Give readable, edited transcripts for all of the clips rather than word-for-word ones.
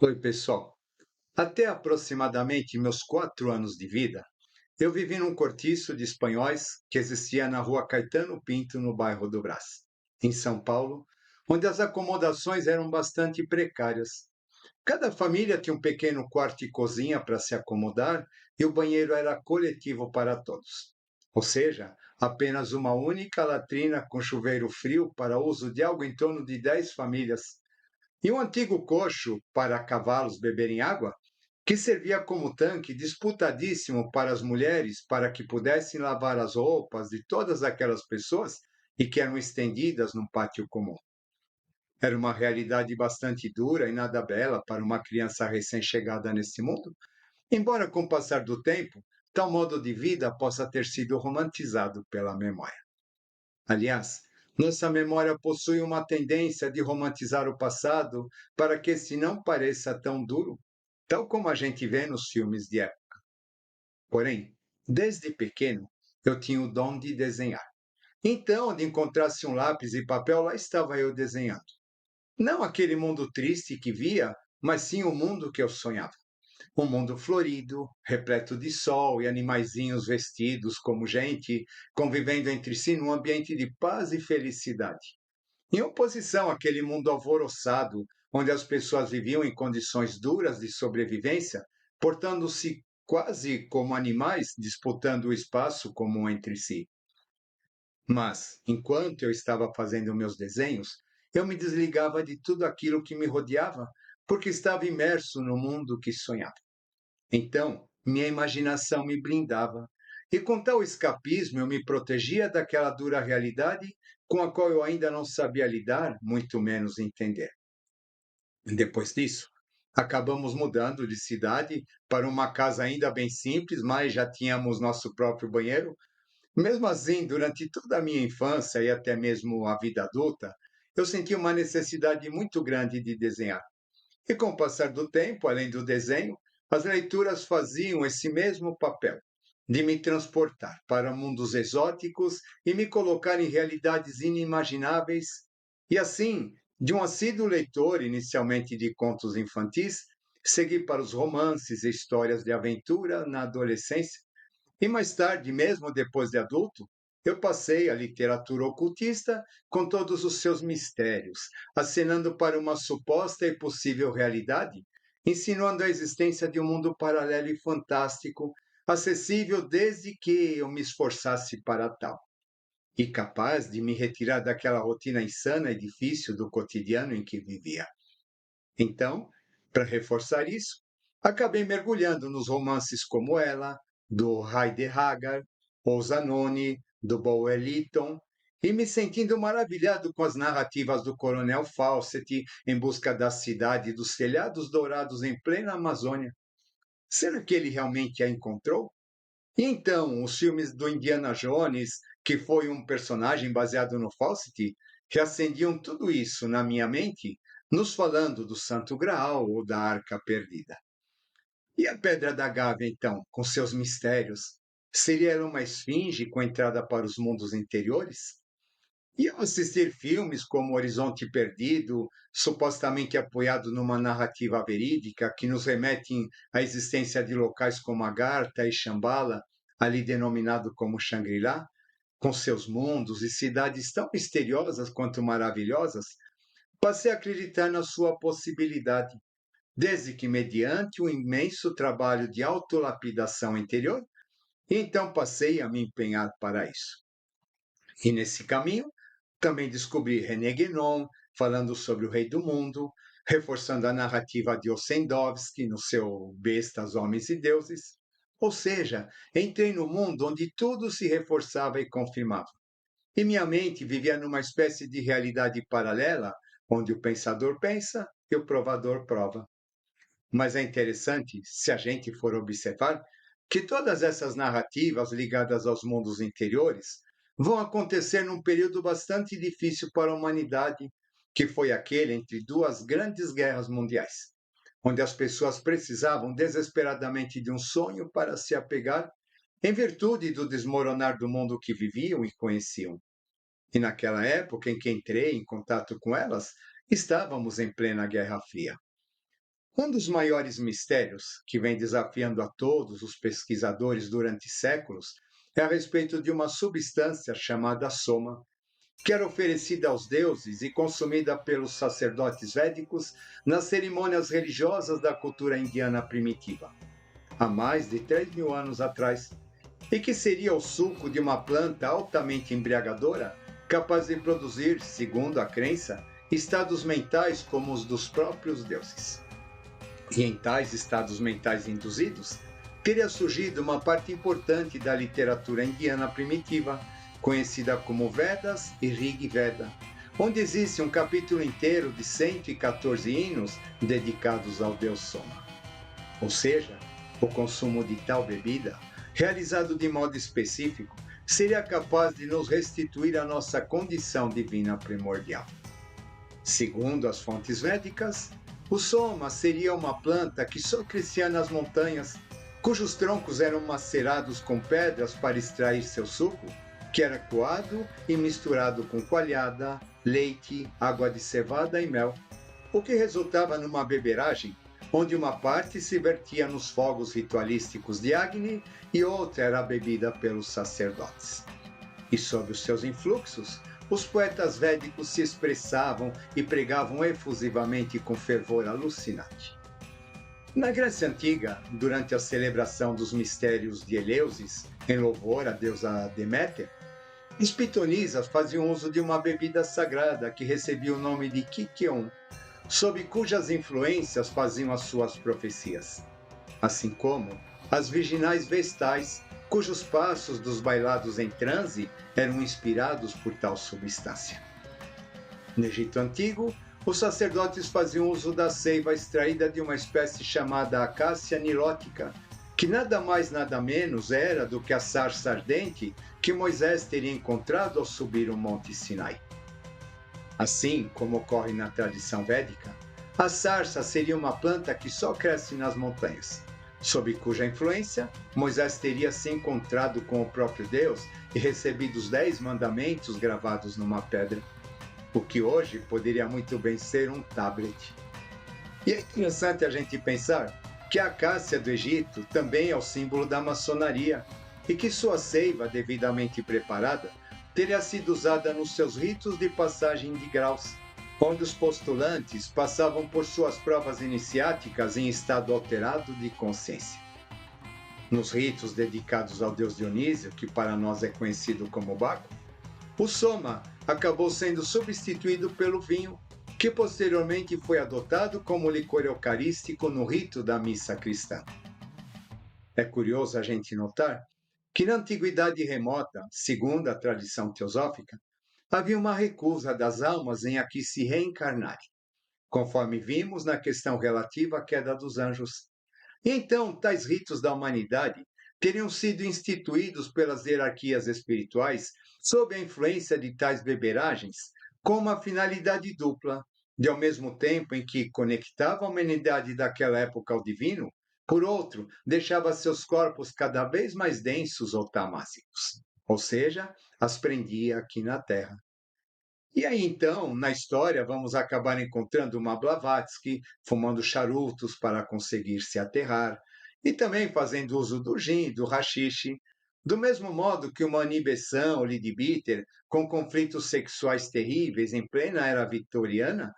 Oi, pessoal. Até aproximadamente meus 4 anos de vida, eu vivi num cortiço de espanhóis que existia na rua Caetano Pinto, no bairro do Brás, em São Paulo, onde as acomodações eram bastante precárias. Cada família tinha um pequeno quarto e cozinha para se acomodar e o banheiro era coletivo para todos. Ou seja, apenas uma única latrina com chuveiro frio para uso de algo em torno de 10 famílias e um antigo cocho para cavalos beberem água, que servia como tanque disputadíssimo para as mulheres para que pudessem lavar as roupas de todas aquelas pessoas e que eram estendidas num pátio comum. Era uma realidade bastante dura e nada bela para uma criança recém-chegada nesse mundo, embora com o passar do tempo, tal modo de vida possa ter sido romantizado pela memória. Aliás, nossa memória possui uma tendência de romantizar o passado para que este não pareça tão duro, tal como a gente vê nos filmes de época. Porém, desde pequeno, eu tinha o dom de desenhar. Então, onde encontrasse um lápis e papel, lá estava eu desenhando. Não aquele mundo triste que via, mas sim o mundo que eu sonhava. Um mundo florido, repleto de sol e animaizinhos vestidos como gente, convivendo entre si num ambiente de paz e felicidade. Em oposição àquele mundo alvoroçado, onde as pessoas viviam em condições duras de sobrevivência, portando-se quase como animais, disputando o espaço comum entre si. Mas, enquanto eu estava fazendo meus desenhos, eu me desligava de tudo aquilo que me rodeava, porque estava imerso no mundo que sonhava. Então, minha imaginação me blindava, e com tal escapismo eu me protegia daquela dura realidade com a qual eu ainda não sabia lidar, muito menos entender. Depois disso, acabamos mudando de cidade para uma casa ainda bem simples, mas já tínhamos nosso próprio banheiro. Mesmo assim, durante toda a minha infância e até mesmo a vida adulta, eu senti uma necessidade muito grande de desenhar. E com o passar do tempo, além do desenho, as leituras faziam esse mesmo papel, de me transportar para mundos exóticos e me colocar em realidades inimagináveis. E assim, de um assíduo leitor, inicialmente de contos infantis, segui para os romances e histórias de aventura na adolescência. E mais tarde, mesmo depois de adulto, eu passei à literatura ocultista com todos os seus mistérios, acenando para uma suposta e possível realidade, insinuando a existência de um mundo paralelo e fantástico, acessível desde que eu me esforçasse para tal, e capaz de me retirar daquela rotina insana e difícil do cotidiano em que vivia. Então, para reforçar isso, acabei mergulhando nos romances como ela, do Heide Hagar, ou Zanoni, do Boel Lytton, e me sentindo maravilhado com as narrativas do Coronel Fawcett em busca da cidade dos telhados dourados em plena Amazônia. Será que ele realmente a encontrou? E então, os filmes do Indiana Jones, que foi um personagem baseado no Fawcett, reacendiam tudo isso na minha mente, nos falando do Santo Graal ou da Arca Perdida. E a Pedra da Gávea, então, com seus mistérios, seria ela uma esfinge com entrada para os mundos interiores? E ao assistir filmes como Horizonte Perdido, supostamente apoiado numa narrativa verídica que nos remetem à existência de locais como Agartha e Shambhala, ali denominado como Shangri-La, com seus mundos e cidades tão misteriosas quanto maravilhosas, passei a acreditar na sua possibilidade, desde que, mediante um imenso trabalho de autolapidação interior, então passei a me empenhar para isso. E nesse caminho, também descobri René Guénon falando sobre o Rei do Mundo, reforçando a narrativa de Ossendowski no seu Bestas, Homens e Deuses. Ou seja, entrei no mundo onde tudo se reforçava e confirmava. E minha mente vivia numa espécie de realidade paralela, onde o pensador pensa e o provador prova. Mas é interessante, se a gente for observar, que todas essas narrativas ligadas aos mundos interiores vão acontecer num período bastante difícil para a humanidade, que foi aquele entre duas grandes guerras mundiais, onde as pessoas precisavam desesperadamente de um sonho para se apegar, em virtude do desmoronar do mundo que viviam e conheciam. E naquela época em que entrei em contato com elas, estávamos em plena Guerra Fria. Um dos maiores mistérios que vem desafiando a todos os pesquisadores durante séculos é a respeito de uma substância chamada soma, que era oferecida aos deuses e consumida pelos sacerdotes védicos nas cerimônias religiosas da cultura indiana primitiva, há mais de 3.000 anos atrás, e que seria o suco de uma planta altamente embriagadora, capaz de produzir, segundo a crença, estados mentais como os dos próprios deuses. E em tais estados mentais induzidos, teria surgido uma parte importante da literatura indiana primitiva, conhecida como Vedas e Rig Veda, onde existe um capítulo inteiro de 114 hinos dedicados ao deus Soma. Ou seja, o consumo de tal bebida, realizado de modo específico, seria capaz de nos restituir a nossa condição divina primordial. Segundo as fontes védicas, o soma seria uma planta que só crescia nas montanhas, cujos troncos eram macerados com pedras para extrair seu suco, que era coado e misturado com coalhada, leite, água de cevada e mel, o que resultava numa beberagem onde uma parte se vertia nos fogos ritualísticos de Agni e outra era bebida pelos sacerdotes. E sob os seus influxos, os poetas védicos se expressavam e pregavam efusivamente com fervor alucinante. Na Grécia Antiga, durante a celebração dos mistérios de Eleusis, em louvor à deusa Deméter, os pitonisas faziam uso de uma bebida sagrada que recebia o nome de Kikyon, sob cujas influências faziam as suas profecias, assim como as virginais vestais, cujos passos dos bailados em transe eram inspirados por tal substância. No Egito Antigo, os sacerdotes faziam uso da seiva extraída de uma espécie chamada acácia nilótica, que nada mais nada menos era do que a sarça ardente que Moisés teria encontrado ao subir o Monte Sinai. Assim como ocorre na tradição védica, a sarça seria uma planta que só cresce nas montanhas, sob cuja influência Moisés teria se encontrado com o próprio Deus e recebido os 10 mandamentos gravados numa pedra, o que hoje poderia muito bem ser um tablet. E é interessante a gente pensar que a acácia do Egito também é o símbolo da maçonaria e que sua seiva, devidamente preparada, teria sido usada nos seus ritos de passagem de graus, onde os postulantes passavam por suas provas iniciáticas em estado alterado de consciência. Nos ritos dedicados ao deus Dionísio, que para nós é conhecido como Baco, o soma acabou sendo substituído pelo vinho, que posteriormente foi adotado como licor eucarístico no rito da missa cristã. É curioso a gente notar que na antiguidade remota, segundo a tradição teosófica, havia uma recusa das almas em aqui se reencarnarem, conforme vimos na questão relativa à queda dos anjos. E então, tais ritos da humanidade teriam sido instituídos pelas hierarquias espirituais sob a influência de tais beberagens, com uma finalidade dupla, de ao mesmo tempo em que conectava a humanidade daquela época ao divino, por outro, deixava seus corpos cada vez mais densos ou tamásicos, ou seja, as prendia aqui na Terra. E aí, então, na história, vamos acabar encontrando uma Blavatsky fumando charutos para conseguir se aterrar, e também fazendo uso do gin, do haxixe, do mesmo modo que uma Annie Besant ou Lady Bitter, com conflitos sexuais terríveis em plena era vitoriana,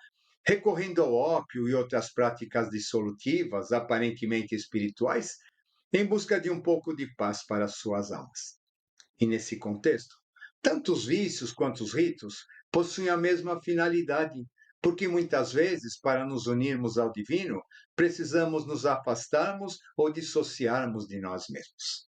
recorrendo ao ópio e outras práticas dissolutivas, aparentemente espirituais, em busca de um pouco de paz para suas almas. E nesse contexto, tanto os vícios quanto os ritos possuem a mesma finalidade, porque muitas vezes, para nos unirmos ao divino, precisamos nos afastarmos ou dissociarmos de nós mesmos.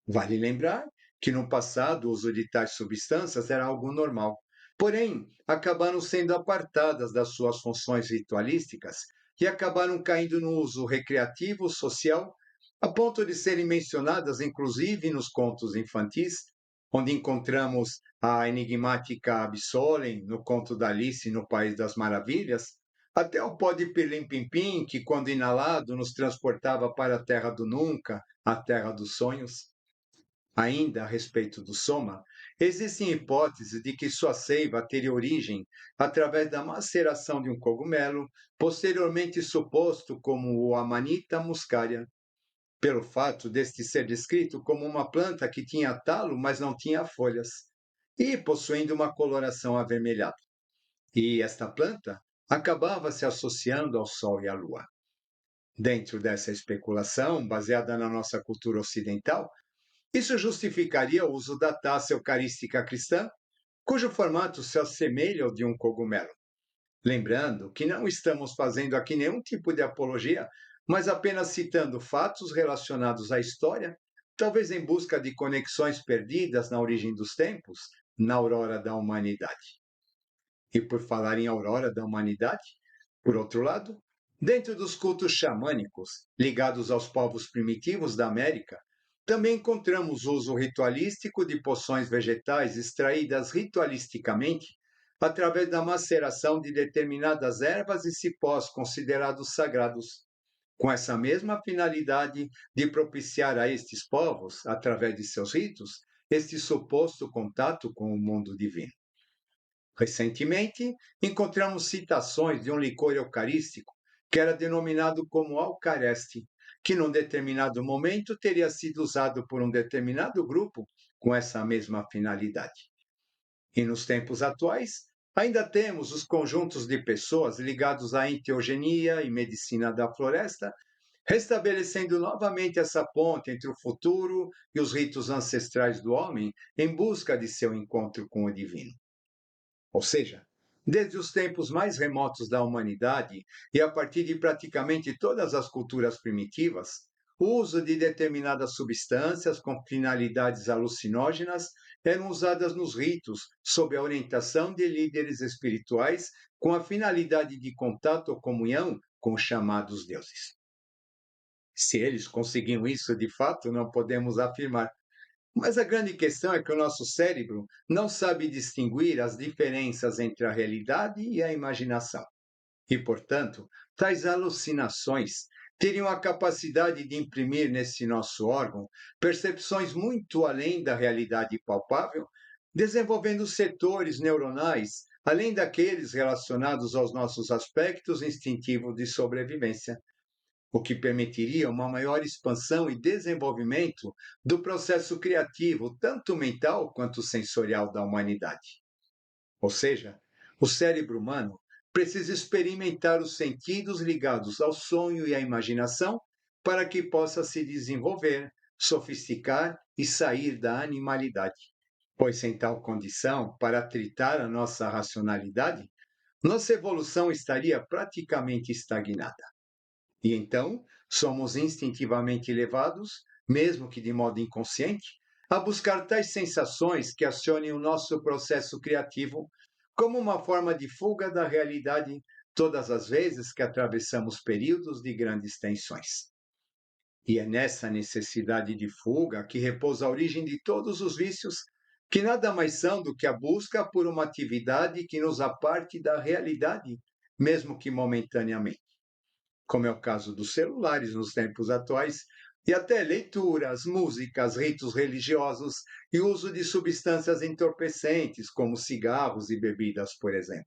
Vale lembrar que no passado o uso de tais substâncias era algo normal, porém acabaram sendo apartadas das suas funções ritualísticas e acabaram caindo no uso recreativo social, a ponto de serem mencionadas inclusive nos contos infantis, onde encontramos a enigmática Absolem no conto da Alice no País das Maravilhas, até o pó de pirlim-pim-pim, que quando inalado nos transportava para a terra do nunca, a terra dos sonhos. Ainda a respeito do soma, existem hipóteses de que sua seiva teria origem através da maceração de um cogumelo, posteriormente suposto como o Amanita muscaria, pelo fato deste ser descrito como uma planta que tinha talo, mas não tinha folhas, e possuindo uma coloração avermelhada. E esta planta acabava se associando ao Sol e à Lua. Dentro dessa especulação, baseada na nossa cultura ocidental, isso justificaria o uso da taça eucarística cristã, cujo formato se assemelha ao de um cogumelo. Lembrando que não estamos fazendo aqui nenhum tipo de apologia, mas apenas citando fatos relacionados à história, talvez em busca de conexões perdidas na origem dos tempos, na aurora da humanidade. E por falar em aurora da humanidade, por outro lado, dentro dos cultos xamânicos ligados aos povos primitivos da América, também encontramos o uso ritualístico de poções vegetais extraídas ritualisticamente através da maceração de determinadas ervas e cipós considerados sagrados, com essa mesma finalidade de propiciar a estes povos, através de seus ritos, este suposto contato com o mundo divino. Recentemente, encontramos citações de um licor eucarístico que era denominado como alcareste, que num determinado momento teria sido usado por um determinado grupo com essa mesma finalidade. E nos tempos atuais, ainda temos os conjuntos de pessoas ligados à enteogenia e medicina da floresta, restabelecendo novamente essa ponte entre o futuro e os ritos ancestrais do homem em busca de seu encontro com o divino. Ou seja, desde os tempos mais remotos da humanidade e a partir de praticamente todas as culturas primitivas, o uso de determinadas substâncias com finalidades alucinógenas eram usadas nos ritos sob a orientação de líderes espirituais com a finalidade de contato ou comunhão com os chamados deuses. Se eles conseguiam isso de fato, não podemos afirmar, mas a grande questão é que o nosso cérebro não sabe distinguir as diferenças entre a realidade e a imaginação. E, portanto, tais alucinações teriam a capacidade de imprimir nesse nosso órgão percepções muito além da realidade palpável, desenvolvendo setores neuronais além daqueles relacionados aos nossos aspectos instintivos de sobrevivência, o que permitiria uma maior expansão e desenvolvimento do processo criativo, tanto mental quanto sensorial da humanidade. Ou seja, o cérebro humano precisa experimentar os sentidos ligados ao sonho e à imaginação para que possa se desenvolver, sofisticar e sair da animalidade. Pois sem tal condição, para tritar a nossa racionalidade, nossa evolução estaria praticamente estagnada. E então, somos instintivamente levados, mesmo que de modo inconsciente, a buscar tais sensações que acionem o nosso processo criativo como uma forma de fuga da realidade todas as vezes que atravessamos períodos de grandes tensões. E é nessa necessidade de fuga que repousa a origem de todos os vícios, que nada mais são do que a busca por uma atividade que nos aparte da realidade, mesmo que momentaneamente, como é o caso dos celulares nos tempos atuais, e até leituras, músicas, ritos religiosos e uso de substâncias entorpecentes, como cigarros e bebidas, por exemplo.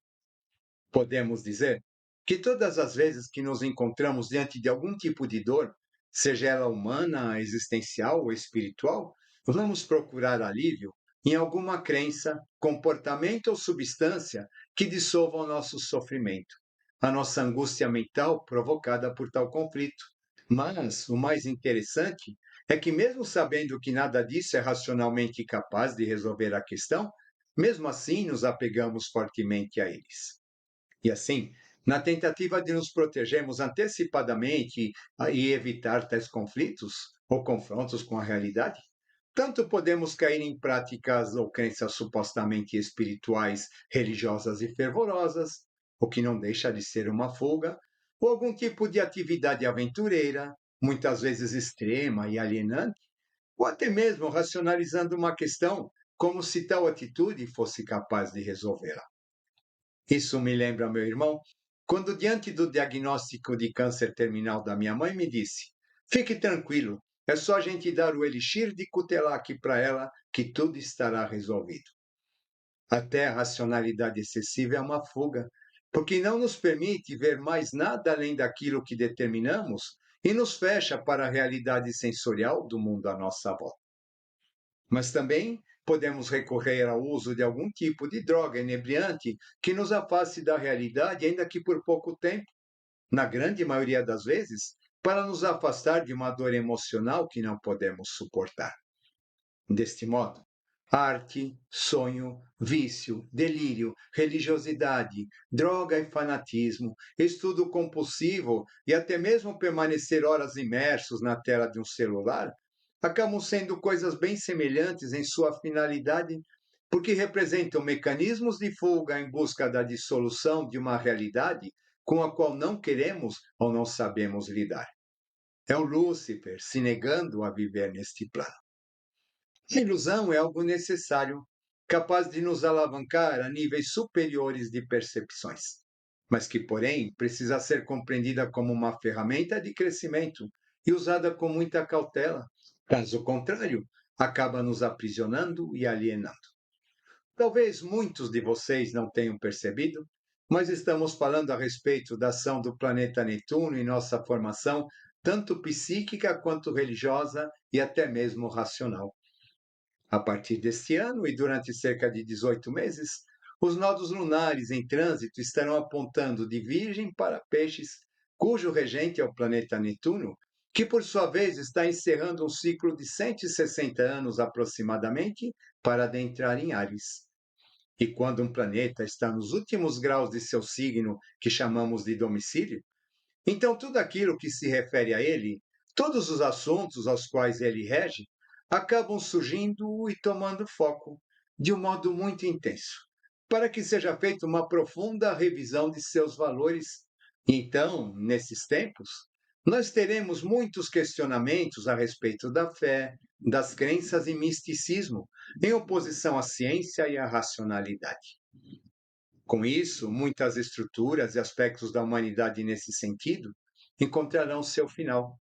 Podemos dizer que todas as vezes que nos encontramos diante de algum tipo de dor, seja ela humana, existencial ou espiritual, vamos procurar alívio em alguma crença, comportamento ou substância que dissolva o nosso sofrimento, a nossa angústia mental provocada por tal conflito. Mas o mais interessante é que, mesmo sabendo que nada disso é racionalmente capaz de resolver a questão, mesmo assim nos apegamos fortemente a eles. E assim, na tentativa de nos protegermos antecipadamente e evitar tais conflitos ou confrontos com a realidade, tanto podemos cair em práticas ou crenças supostamente espirituais, religiosas e fervorosas, o que não deixa de ser uma fuga, ou algum tipo de atividade aventureira, muitas vezes extrema e alienante, ou até mesmo racionalizando uma questão como se tal atitude fosse capaz de resolvê-la. Isso me lembra meu irmão, quando diante do diagnóstico de câncer terminal da minha mãe me disse: "Fique tranquilo, É só a gente dar o elixir de Kutelac para ela que tudo estará resolvido. Até a racionalidade excessiva é uma fuga, porque não nos permite ver mais nada além daquilo que determinamos e nos fecha para a realidade sensorial do mundo à nossa volta. Mas também podemos recorrer ao uso de algum tipo de droga inebriante que nos afaste da realidade, ainda que por pouco tempo, na grande maioria das vezes, para nos afastar de uma dor emocional que não podemos suportar. Deste modo, arte, sonho, vício, delírio, religiosidade, droga e fanatismo, estudo compulsivo e até mesmo permanecer horas imersos na tela de um celular acabam sendo coisas bem semelhantes em sua finalidade, porque representam mecanismos de fuga em busca da dissolução de uma realidade com a qual não queremos ou não sabemos lidar. É o Lúcifer se negando a viver neste plano. A ilusão é algo necessário, capaz de nos alavancar a níveis superiores de percepções, mas que, porém, precisa ser compreendida como uma ferramenta de crescimento e usada com muita cautela. Caso contrário, acaba nos aprisionando e alienando. Talvez muitos de vocês não tenham percebido, mas estamos falando a respeito da ação do planeta Netuno em nossa formação, tanto psíquica quanto religiosa e até mesmo racional. A partir deste ano e durante cerca de 18 meses, os nodos lunares em trânsito estarão apontando de Virgem para Peixes, cujo regente é o planeta Netuno, que por sua vez está encerrando um ciclo de 160 anos aproximadamente para adentrar em Áries. E quando um planeta está nos últimos graus de seu signo, que chamamos de domicílio, então tudo aquilo que se refere a ele, todos os assuntos aos quais ele rege, acabam surgindo e tomando foco de um modo muito intenso, para que seja feita uma profunda revisão de seus valores. Então, nesses tempos, nós teremos muitos questionamentos a respeito da fé, das crenças e misticismo, em oposição à ciência e à racionalidade. Com isso, muitas estruturas e aspectos da humanidade nesse sentido encontrarão seu final.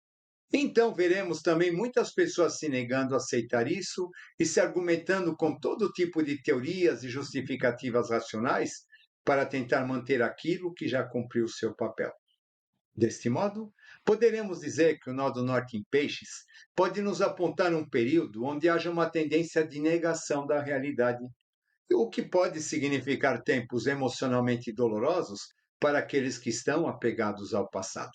Então, veremos também muitas pessoas se negando a aceitar isso e se argumentando com todo tipo de teorias e justificativas racionais para tentar manter aquilo que já cumpriu seu papel. Deste modo, poderemos dizer que o nó do norte em Peixes pode nos apontar um período onde haja uma tendência de negação da realidade, o que pode significar tempos emocionalmente dolorosos para aqueles que estão apegados ao passado.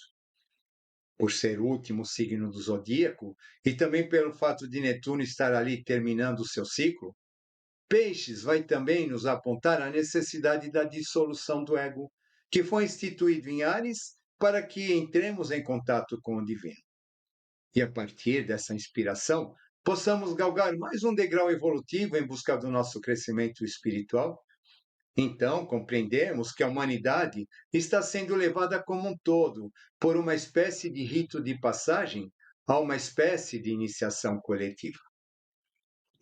Por ser o último signo do zodíaco e também pelo fato de Netuno estar ali terminando o seu ciclo, Peixes vai também nos apontar a necessidade da dissolução do ego, que foi instituído em Áries para que entremos em contato com o divino. E a partir dessa inspiração, possamos galgar mais um degrau evolutivo em busca do nosso crescimento espiritual. Então, compreendemos que a humanidade está sendo levada como um todo por uma espécie de rito de passagem a uma espécie de iniciação coletiva.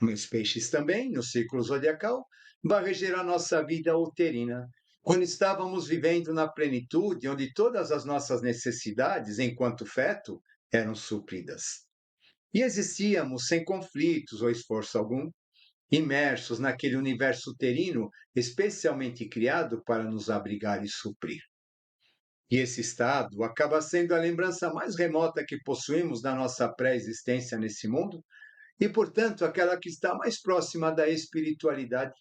Mas Peixes também, no ciclo zodiacal, vai reger a nossa vida uterina, quando estávamos vivendo na plenitude, onde todas as nossas necessidades, enquanto feto, eram supridas. E existíamos sem conflitos ou esforço algum, imersos naquele universo uterino especialmente criado para nos abrigar e suprir. E esse estado acaba sendo a lembrança mais remota que possuímos da nossa pré-existência nesse mundo e, portanto, aquela que está mais próxima da espiritualidade.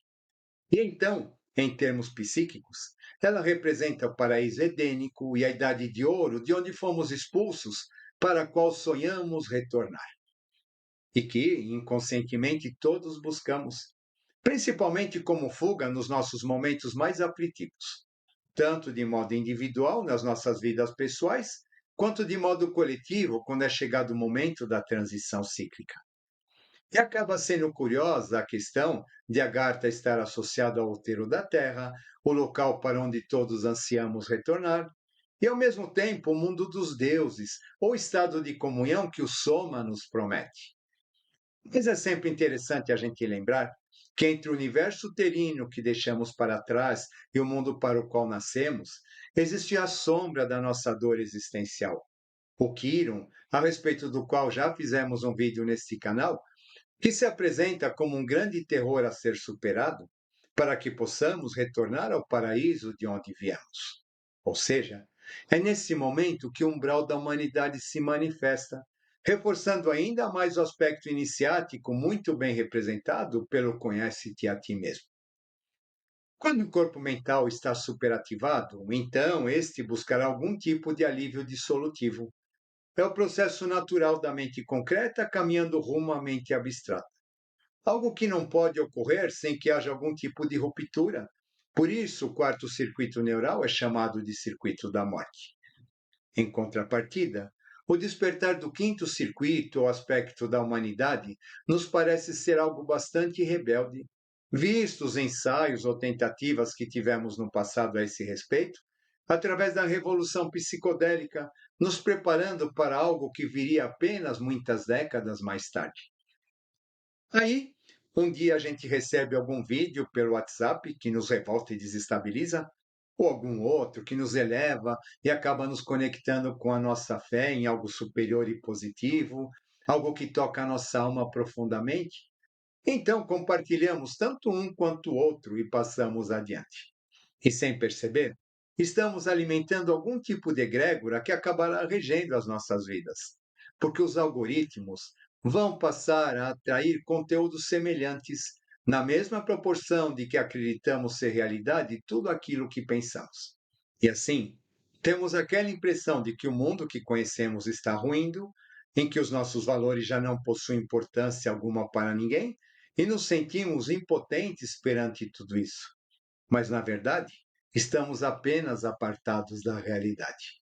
E então, em termos psíquicos, ela representa o paraíso edênico e a idade de ouro de onde fomos expulsos, para a qual sonhamos retornar. E que, inconscientemente, todos buscamos, principalmente como fuga nos nossos momentos mais aflitivos, tanto de modo individual nas nossas vidas pessoais, quanto de modo coletivo quando é chegado o momento da transição cíclica. E acaba sendo curiosa a questão de Agartha estar associado ao útero da Terra, o local para onde todos ansiamos retornar, e ao mesmo tempo o mundo dos deuses, ou estado de comunhão que o Soma nos promete. Mas é sempre interessante a gente lembrar que entre o universo uterino que deixamos para trás e o mundo para o qual nascemos, existe a sombra da nossa dor existencial. O Quiron, a respeito do qual já fizemos um vídeo neste canal, que se apresenta como um grande terror a ser superado, para que possamos retornar ao paraíso de onde viemos. Ou seja, é nesse momento que o umbral da humanidade se manifesta, reforçando ainda mais o aspecto iniciático muito bem representado pelo conhece-te a ti mesmo. Quando o corpo mental está superativado, então este buscará algum tipo de alívio dissolutivo. É o processo natural da mente concreta caminhando rumo à mente abstrata. Algo que não pode ocorrer sem que haja algum tipo de ruptura. Por isso, o quarto circuito neural é chamado de circuito da morte. Em contrapartida, o despertar do quinto circuito, ou aspecto da humanidade, nos parece ser algo bastante rebelde. Vistos os ensaios ou tentativas que tivemos no passado a esse respeito, através da revolução psicodélica, nos preparando para algo que viria apenas muitas décadas mais tarde. Aí, um dia a gente recebe algum vídeo pelo WhatsApp que nos revolta e desestabiliza, ou algum outro que nos eleva e acaba nos conectando com a nossa fé em algo superior e positivo, algo que toca a nossa alma profundamente. Então, compartilhamos tanto um quanto o outro e passamos adiante. E sem perceber, estamos alimentando algum tipo de egrégora que acabará regendo as nossas vidas. Porque os algoritmos vão passar a atrair conteúdos semelhantes, na mesma proporção de que acreditamos ser realidade tudo aquilo que pensamos. E assim, temos aquela impressão de que o mundo que conhecemos está ruindo, em que os nossos valores já não possuem importância alguma para ninguém, e nos sentimos impotentes perante tudo isso. Mas, na verdade, estamos apenas apartados da realidade.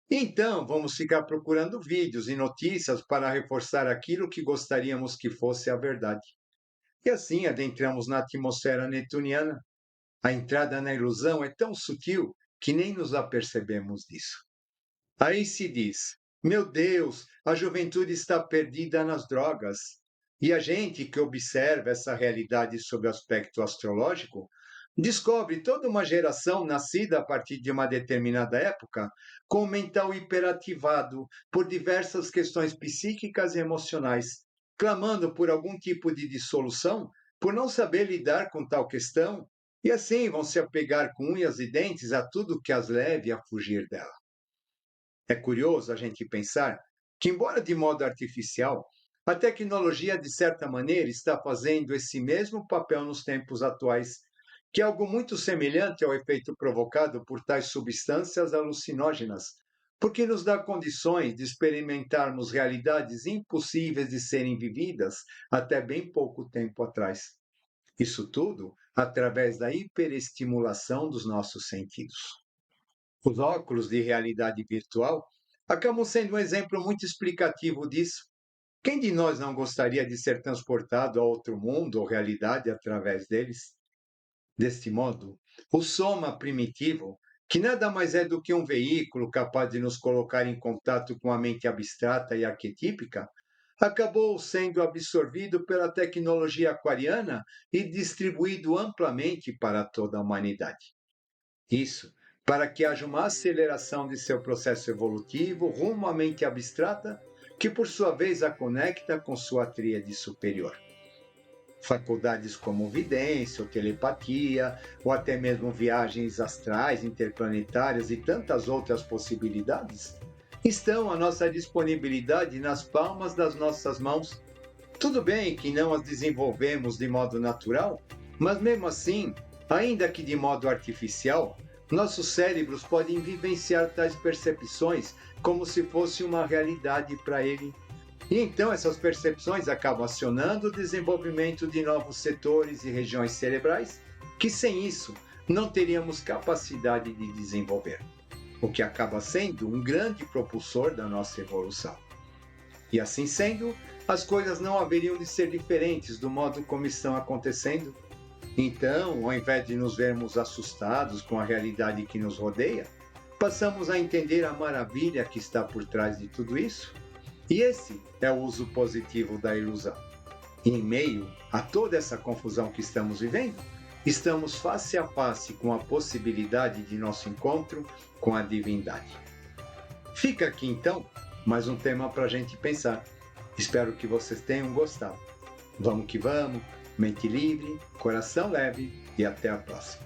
Então, vamos ficar procurando vídeos e notícias para reforçar aquilo que gostaríamos que fosse a verdade. E assim adentramos na atmosfera netuniana. A entrada na ilusão é tão sutil que nem nos apercebemos disso. Aí se diz: meu Deus, a juventude está perdida nas drogas. E a gente que observa essa realidade sob o aspecto astrológico descobre toda uma geração nascida a partir de uma determinada época com o mental hiperativado por diversas questões psíquicas e emocionais, clamando por algum tipo de dissolução, por não saber lidar com tal questão, e assim vão se apegar com unhas e dentes a tudo que as leve a fugir dela. É curioso a gente pensar que, embora de modo artificial, a tecnologia, de certa maneira, está fazendo esse mesmo papel nos tempos atuais, que é algo muito semelhante ao efeito provocado por tais substâncias alucinógenas, porque nos dá condições de experimentarmos realidades impossíveis de serem vividas até bem pouco tempo atrás. Isso tudo através da hiperestimulação dos nossos sentidos. Os óculos de realidade virtual acabam sendo um exemplo muito explicativo disso. Quem de nós não gostaria de ser transportado a outro mundo ou realidade através deles? Deste modo, o soma primitivo, que nada mais é do que um veículo capaz de nos colocar em contato com a mente abstrata e arquetípica, acabou sendo absorvido pela tecnologia aquariana e distribuído amplamente para toda a humanidade. Isso para que haja uma aceleração de seu processo evolutivo rumo à mente abstrata, que por sua vez a conecta com sua tríade superior. Faculdades como vidência ou telepatia, ou até mesmo viagens astrais, interplanetárias e tantas outras possibilidades, estão à nossa disponibilidade nas palmas das nossas mãos. Tudo bem que não as desenvolvemos de modo natural, mas mesmo assim, ainda que de modo artificial, nossos cérebros podem vivenciar tais percepções como se fosse uma realidade para ele. E então essas percepções acabam acionando o desenvolvimento de novos setores e regiões cerebrais que sem isso não teríamos capacidade de desenvolver, o que acaba sendo um grande propulsor da nossa evolução. E assim sendo, as coisas não haveriam de ser diferentes do modo como estão acontecendo. Então, ao invés de nos vermos assustados com a realidade que nos rodeia, passamos a entender a maravilha que está por trás de tudo isso. E esse é o uso positivo da ilusão. E em meio a toda essa confusão que estamos vivendo, estamos face a face com a possibilidade de nosso encontro com a divindade. Fica aqui então mais um tema para a gente pensar. Espero que vocês tenham gostado. Vamos que vamos, mente livre, coração leve e até a próxima.